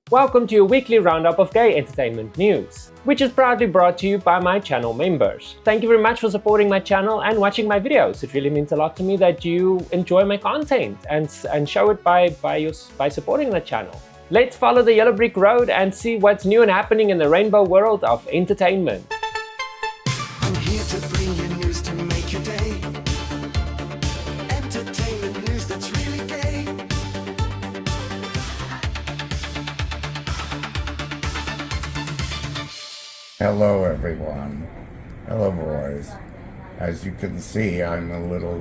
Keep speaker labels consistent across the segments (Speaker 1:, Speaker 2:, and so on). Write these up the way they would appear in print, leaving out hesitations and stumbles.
Speaker 1: Welcome to your weekly roundup of gay entertainment news, which is proudly brought to you by my channel members. Thank you very much for supporting my channel and watching my videos. It really means a lot to me that you enjoy my content and show it by supporting the channel. Let's follow the yellow brick road and see what's new and happening in the rainbow world of entertainment.
Speaker 2: I'm here to bring you news to make your day. Entertainment news that's really gay.
Speaker 3: Hello everyone. Hello boys. As you can see, I'm a little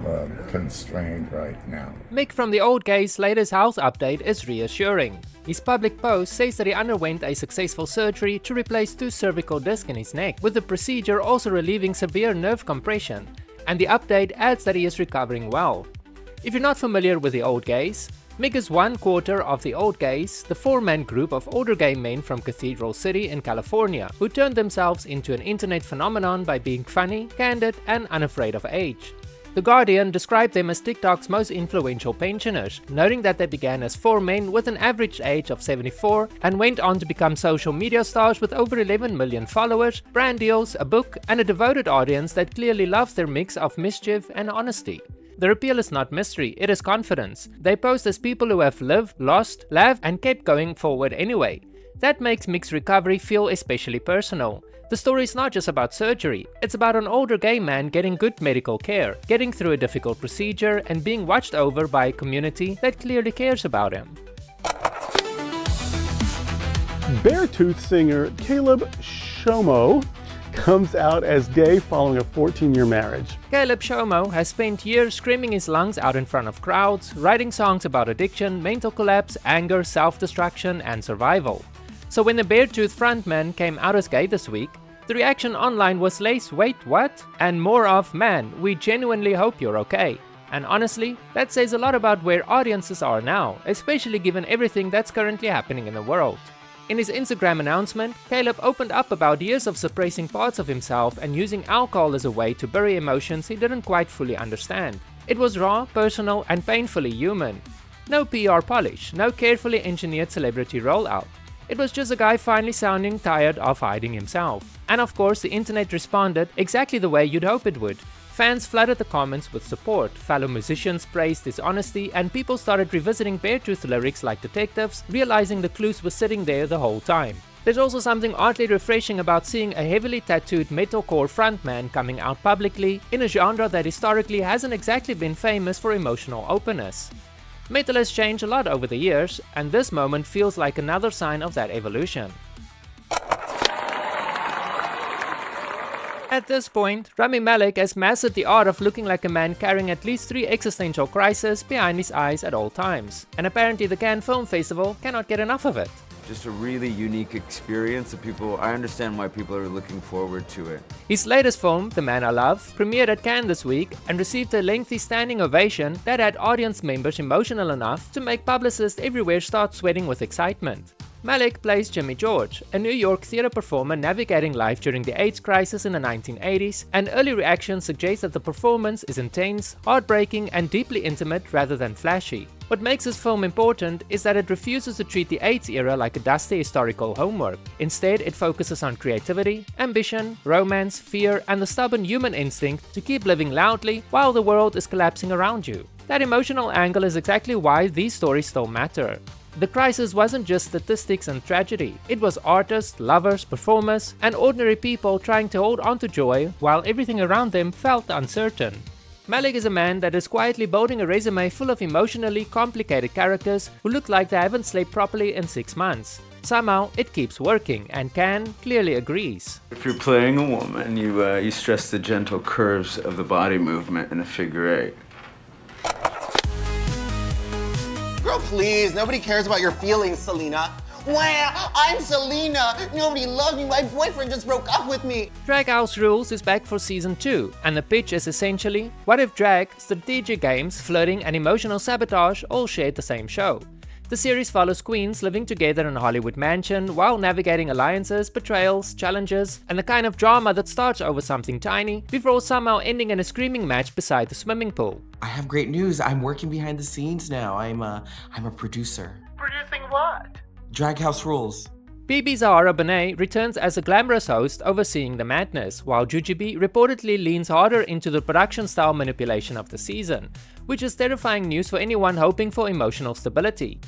Speaker 3: constrained right now.
Speaker 4: Mick from the Old Gay's latest health update is reassuring. His public post says that he underwent a successful surgery to replace 2 cervical discs in his neck, with the procedure also relieving severe nerve compression, and the update adds that he is recovering well. If you're not familiar with the Old Gays, Mick is one quarter of the Old Gays, the 4-man group of older gay men from Cathedral City in California, who turned themselves into an internet phenomenon by being funny, candid, and unafraid of age. The Guardian described them as TikTok's most influential pensioners, noting that they began as 4 men with an average age of 74 and went on to become social media stars with over 11 million followers, brand deals, a book, and a devoted audience that clearly loves their mix of mischief and honesty. Their appeal is not mystery, it is confidence. They pose as people who have lived, lost, laughed, and kept going forward anyway. That makes Mick's recovery feel especially personal. The story is not just about surgery, it's about an older gay man getting good medical care, getting through a difficult procedure, and being watched over by a community that clearly cares about him.
Speaker 5: Beartooth singer Caleb Shomo comes out as gay following a 14-year marriage.
Speaker 4: Caleb Shomo has spent years screaming his lungs out in front of crowds, writing songs about addiction, mental collapse, anger, self-destruction, and survival. So when the Beartooth frontman came out as gay this week, the reaction online was less "wait, what?" and more of "man, we genuinely hope you're okay." And honestly, that says a lot about where audiences are now, especially given everything that's currently happening in the world. In his Instagram announcement, Caleb opened up about years of suppressing parts of himself and using alcohol as a way to bury emotions he didn't quite fully understand. It was raw, personal, and painfully human. No PR polish, no carefully engineered celebrity rollout. It was just a guy finally sounding tired of hiding himself. And of course, the internet responded exactly the way you'd hope it would. Fans flooded the comments with support, fellow musicians praised his honesty, and people started revisiting Beartooth lyrics like detectives, realizing the clues were sitting there the whole time. There's also something oddly refreshing about seeing a heavily tattooed metalcore frontman coming out publicly in a genre that historically hasn't exactly been famous for emotional openness. Metal has changed a lot over the years, and this moment feels like another sign of that evolution. At this point, Rami Malek has mastered the art of looking like a man carrying at least 3 existential crises behind his eyes at all times, and apparently the Cannes Film Festival cannot get enough of it.
Speaker 6: Just a really unique experience that I understand why people are looking forward to it.
Speaker 4: His latest film, The Man I Love, premiered at Cannes this week and received a lengthy standing ovation that had audience members emotional enough to make publicists everywhere start sweating with excitement. Malek plays Jimmy George, a New York theater performer navigating life during the AIDS crisis in the 1980s, and early reactions suggest that the performance is intense, heartbreaking, and deeply intimate rather than flashy. What makes this film important is that it refuses to treat the AIDS era like a dusty historical homework. Instead, it focuses on creativity, ambition, romance, fear, and the stubborn human instinct to keep living loudly while the world is collapsing around you. That emotional angle is exactly why these stories still matter. The crisis wasn't just statistics and tragedy, it was artists, lovers, performers, and ordinary people trying to hold on to joy while everything around them felt uncertain. Malek is a man that is quietly building a resume full of emotionally complicated characters who look like they haven't slept properly in 6 months. Somehow, it keeps working, and Cannes clearly agrees.
Speaker 6: If you're playing a woman, you stress the gentle curves of the body movement in a figure 8.
Speaker 7: Girl, please, nobody cares about your feelings, Selena. Wow, I'm Selena. Nobody loves me. My boyfriend just broke up with me.
Speaker 4: Drag House Rules is back for season 2, and the pitch is essentially, what if drag, strategic games, flirting, and emotional sabotage all shared the same show? The series follows queens living together in a Hollywood mansion while navigating alliances, betrayals, challenges, and the kind of drama that starts over something tiny before somehow ending in a screaming match beside the swimming pool.
Speaker 8: I have great news. I'm working behind the scenes now. I'm a producer.
Speaker 7: Producing what?
Speaker 8: Drag House rules.
Speaker 4: BB Zahara Benet returns as a glamorous host overseeing the madness, while Jujubee reportedly leans harder into the production-style manipulation of the season, which is terrifying news for anyone hoping for emotional stability.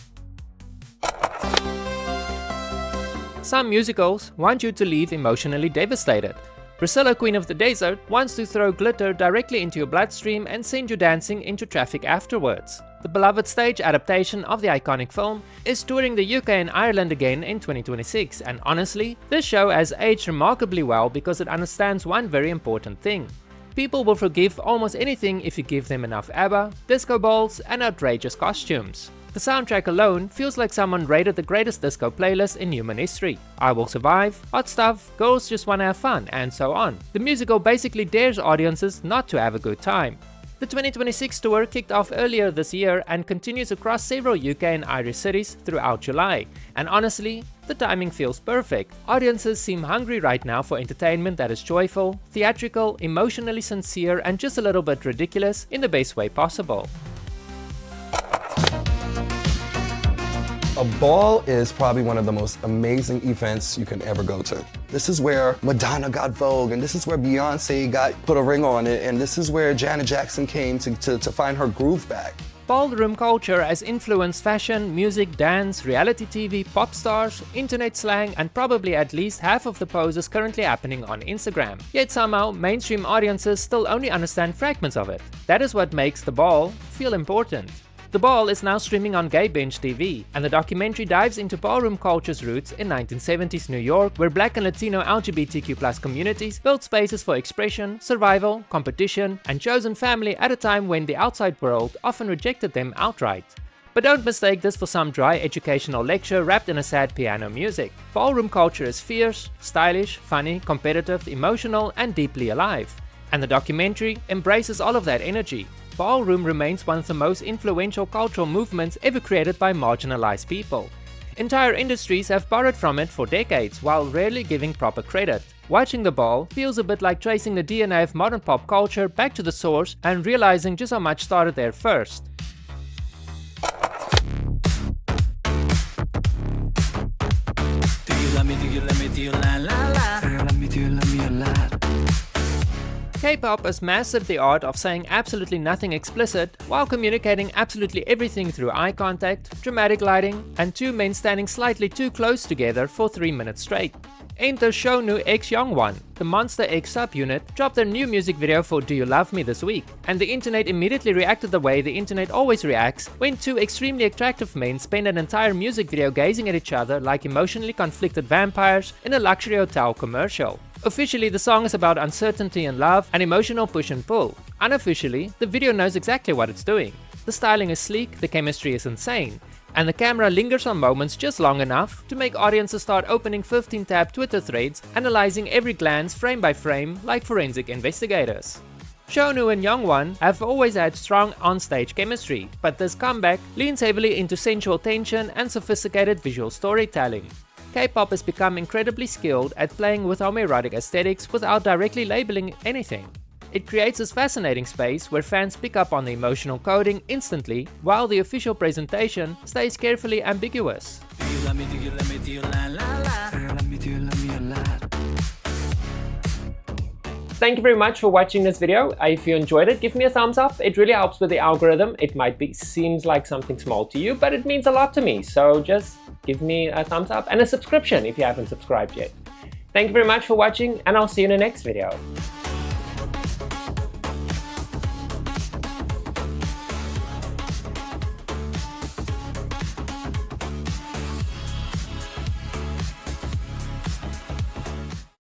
Speaker 4: Some musicals want you to leave emotionally devastated. Priscilla Queen of the Desert wants to throw glitter directly into your bloodstream and send you dancing into traffic afterwards. The beloved stage adaptation of the iconic film is touring the UK and Ireland again in 2026, and honestly, this show has aged remarkably well because it understands one very important thing. People will forgive almost anything if you give them enough ABBA, disco balls, and outrageous costumes. The soundtrack alone feels like someone rated the greatest disco playlist in human history. I Will Survive, Hot Stuff, Girls Just Wanna Have Fun, and so on. The musical basically dares audiences not to have a good time. The 2026 tour kicked off earlier this year and continues across several UK and Irish cities throughout July. And honestly, the timing feels perfect. Audiences seem hungry right now for entertainment that is joyful, theatrical, emotionally sincere, and just a little bit ridiculous in the best way possible.
Speaker 9: A ball is probably one of the most amazing events you can ever go to. This is where Madonna got Vogue, and this is where Beyonce put a ring on it, and this is where Janet Jackson came to find her groove back.
Speaker 4: Ballroom culture has influenced fashion, music, dance, reality TV, pop stars, internet slang, and probably at least half of the poses currently happening on Instagram. Yet somehow, mainstream audiences still only understand fragments of it. That is what makes the ball feel important. The Ball is now streaming on Gay Binge TV, and the documentary dives into ballroom culture's roots in 1970s New York, where Black and Latino LGBTQ+ communities built spaces for expression, survival, competition, and chosen family at a time when the outside world often rejected them outright. But don't mistake this for some dry educational lecture wrapped in a sad piano music. Ballroom culture is fierce, stylish, funny, competitive, emotional, and deeply alive. And the documentary embraces all of that energy. Ballroom remains one of the most influential cultural movements ever created by marginalized people. Entire industries have borrowed from it for decades while rarely giving proper credit. Watching The Ball feels a bit like tracing the DNA of modern pop culture back to the source and realizing just how much started there first.
Speaker 2: Do you love me, do you love me, do you la la la? Do you love me, do you love me a lot?
Speaker 4: K-pop has mastered the art of saying absolutely nothing explicit while communicating absolutely everything through eye contact, dramatic lighting, and two men standing slightly too close together for 3 minutes straight. Enter Shownu x Hyungwon. The Monster X subunit dropped their new music video for Do You Love Me this week, and the internet immediately reacted the way the internet always reacts when two extremely attractive men spend an entire music video gazing at each other like emotionally conflicted vampires in a luxury hotel commercial. Officially, the song is about uncertainty and love and emotional push and pull. Unofficially, the video knows exactly what it's doing. The styling is sleek, the chemistry is insane, and the camera lingers on moments just long enough to make audiences start opening 15-tab Twitter threads, analyzing every glance frame by frame like forensic investigators. Shownu and Hyungwon have always had strong on-stage chemistry, but this comeback leans heavily into sensual tension and sophisticated visual storytelling. K-pop has become incredibly skilled at playing with homoerotic aesthetics without directly labeling anything. It creates this fascinating space where fans pick up on the emotional coding instantly, while the official presentation stays carefully ambiguous.
Speaker 2: Do you love me, do you love me, do you la la la? Do you love me, do you love me a lot?
Speaker 1: Thank you very much for watching this video. If you enjoyed it, give me a thumbs up. It really helps with the algorithm. It seems like something small to you, but it means a lot to me. So just give me a thumbs up and a subscription if you haven't subscribed yet. Thank you very much for watching, and I'll see you in the next video.